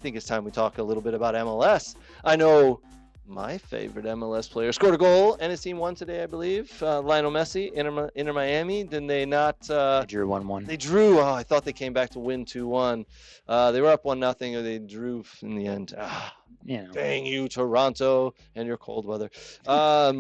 think it's time we talk a little bit about MLS. I know my favorite MLS player scored a goal and his team won today, I believe. Lionel Messi, Inter Miami. Did they not? They drew 1-1. They drew. Oh, I thought they came back to win 2-1. They were up 1-0, or they drew in the end. Dang you, Toronto, and your cold weather. I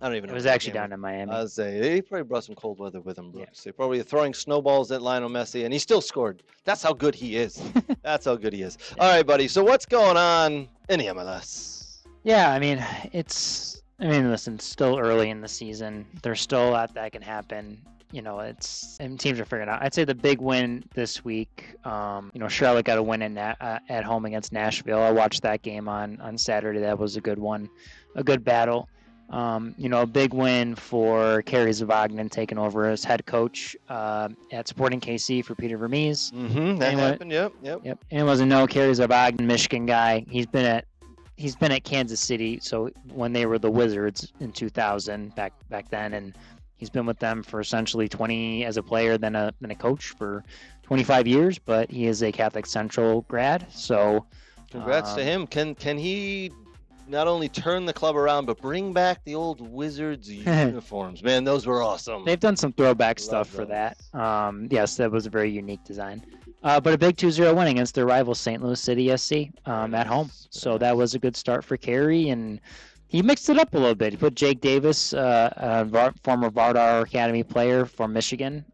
don't even know. It was actually down in Miami. I was saying they probably brought some cold weather with them, Brooks. Yeah. They probably throwing snowballs at Lionel Messi, and he still scored. That's how good he is. That's how good he is. Yeah. All right, buddy. So what's going on in the MLS? Yeah, listen, it's still early in the season. There's still a lot that can happen. And teams are figuring out. I'd say the big win this week, Charlotte got a win at home against Nashville. I watched that game on Saturday. That was a good one, a good battle. A big win for Kerry Zavagnin taking over as head coach at Sporting KC for Peter Vermees. That happened. Yep. Anyone doesn't know, Kerry Zavagnin, Michigan guy. He's been at Kansas City. So when they were the Wizards in 2000, back then, and he's been with them for essentially 20 as a player, then a coach for 25 years. But he is a Catholic Central grad. So congrats to him. Can he not only turn the club around, but bring back the old Wizards uniforms? Man, those were awesome. They've done some throwback stuff for that. Yes, that was a very unique design. But a big 2-0 win against their rival St. Louis City SC at home. So that was a good start for Kerry, and he mixed it up a little bit. He put Jake Davis, a former Vardar Academy player for Michigan.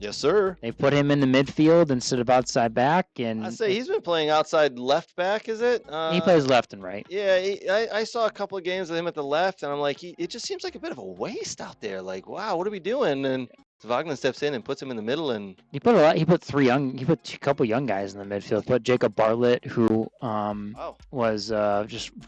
Yes, sir. They put him in the midfield instead of outside back, and I say he's been playing outside left back. Is it? He plays left and right. Yeah, I saw a couple of games of him at the left, and I'm like, it just seems like a bit of a waste out there. Like, wow, what are we doing? And Wagner steps in and puts him in the middle, and he put a couple young guys in the midfield. Put Jacob Bartlett, who was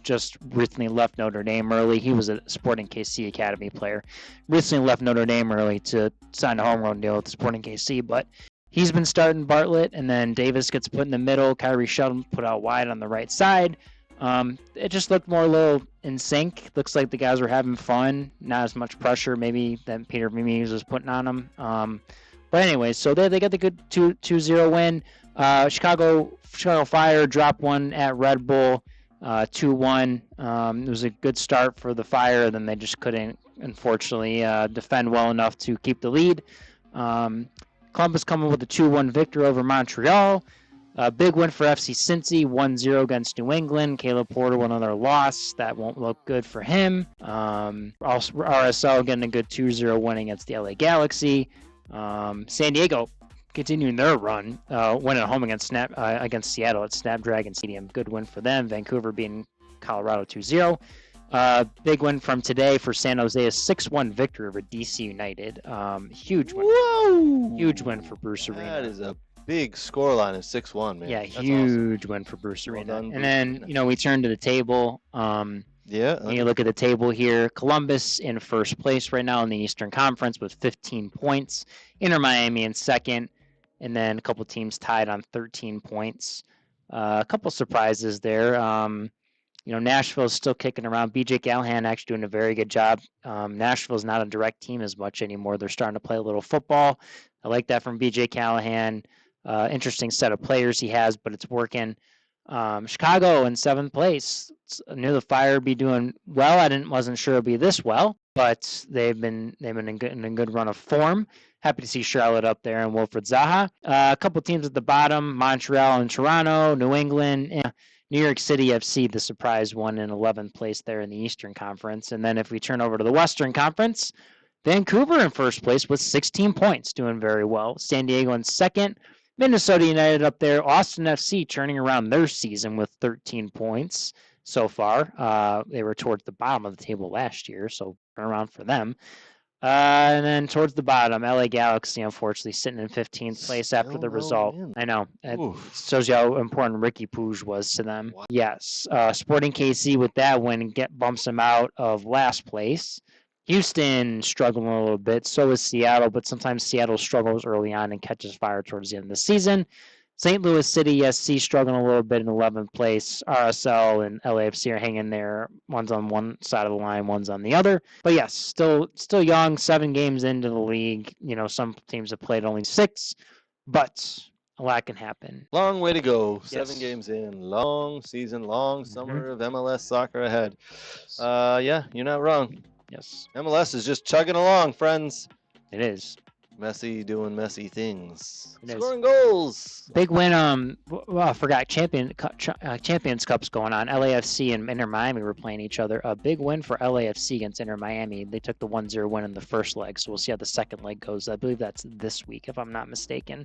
just recently left Notre Dame early. He was a Sporting KC Academy player. Recently left Notre Dame early to sign a homegrown deal with the Sporting KC, but he's been starting Bartlett, and then Davis gets put in the middle. Kyrie Shelton put out wide on the right side. It just looked more a little in sync. Looks like the guys were having fun. Not as much pressure maybe than Peter Vermees was putting on them. But anyway, so they got the good 2-0 win. Chicago Fire dropped one at Red Bull, 2-1. It was a good start for the Fire. Then they just couldn't, unfortunately, defend well enough to keep the lead. Columbus coming with a 2-1 victory over Montreal. Big win for FC Cincy, 1-0 against New England. Caleb Porter with another loss. That won't look good for him. Also, RSL getting a good 2-0 win against the LA Galaxy. San Diego continuing their run, winning at home against Seattle at Snapdragon Stadium. Good win for them. Vancouver beating Colorado 2-0. Big win from today for San Jose, a 6-1 victory over DC United. Huge win. Whoa! Huge win for Bruce Arena. That is a big scoreline of 6-1, man. Yeah, that's huge awesome. win for Bruce Arena. Done, and then, we turn to the table. When you look at the table here, Columbus in first place right now in the Eastern Conference with 15 points. Inter Miami in second, and then a couple teams tied on 13 points. A couple surprises there. Nashville's still kicking around. BJ Callahan actually doing a very good job. Nashville's not a direct team as much anymore. They're starting to play a little football. I like that from BJ Callahan. Interesting set of players he has, but it's working. Chicago in seventh place. I knew the Fire would be doing well. Wasn't sure it'd be this well, but they've been in a good run of form. Happy to see Charlotte up there and Wilfred Zaha. A couple teams at the bottom: Montreal and Toronto, New England. New York City FC, the surprise one in 11th place there in the Eastern Conference. And then if we turn over to the Western Conference, Vancouver in first place with 16 points, doing very well. San Diego in second. Minnesota United up there. Austin FC turning around their season with 13 points so far. They were towards the bottom of the table last year, so turn around for them. And then towards the bottom, LA Galaxy, unfortunately, sitting in 15th place after the result. I know. It shows you how important Ricky Puig was to them. Wow. Yes. Sporting KC with that win bumps them out of last place. Houston struggling a little bit. So is Seattle, but sometimes Seattle struggles early on and catches fire towards the end of the season. St. Louis City SC struggling a little bit in 11th place. RSL and LAFC are hanging there. One's on one side of the line, one's on the other. But yes, still young, 7 games into the league. Some teams have played only 6, but A lot can happen. Long way to go. Yes. 7 games in. Long season, long summer of MLS soccer ahead. Yeah, you're not wrong. Yes. MLS is just chugging along, friends. It is. Messi doing messy things. It is. Scoring goals. Big win. I forgot Champions Cup's going on. LAFC and Inter Miami were playing each other. A big win for LAFC against Inter Miami. They took the 1-0 win in the first leg, so we'll see how the second leg goes. I believe that's this week, if I'm not mistaken.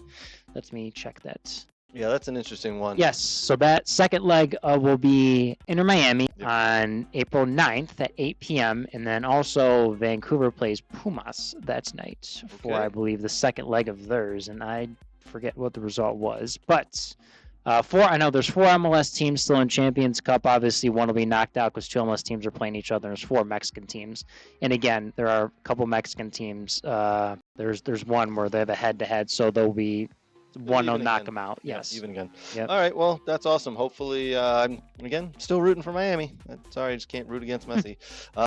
Let me check that. Yeah, that's an interesting one. Yes, so that second leg will be Inter Miami on April 9th at 8 p.m. And then also Vancouver plays Pumas that night for, I believe, the second leg of theirs. And I forget what the result was. But I know there's 4 MLS teams still in Champions Cup. Obviously, one will be knocked out because 2 MLS teams are playing each other. There's 4 Mexican teams. And again, there are a couple Mexican teams. There's one where they have a head-to-head, so there'll be one will knock them out. Yes. Even again. Yep. All right. Well, that's awesome. Hopefully, I'm, again, still rooting for Miami. Sorry, I just can't root against Messi.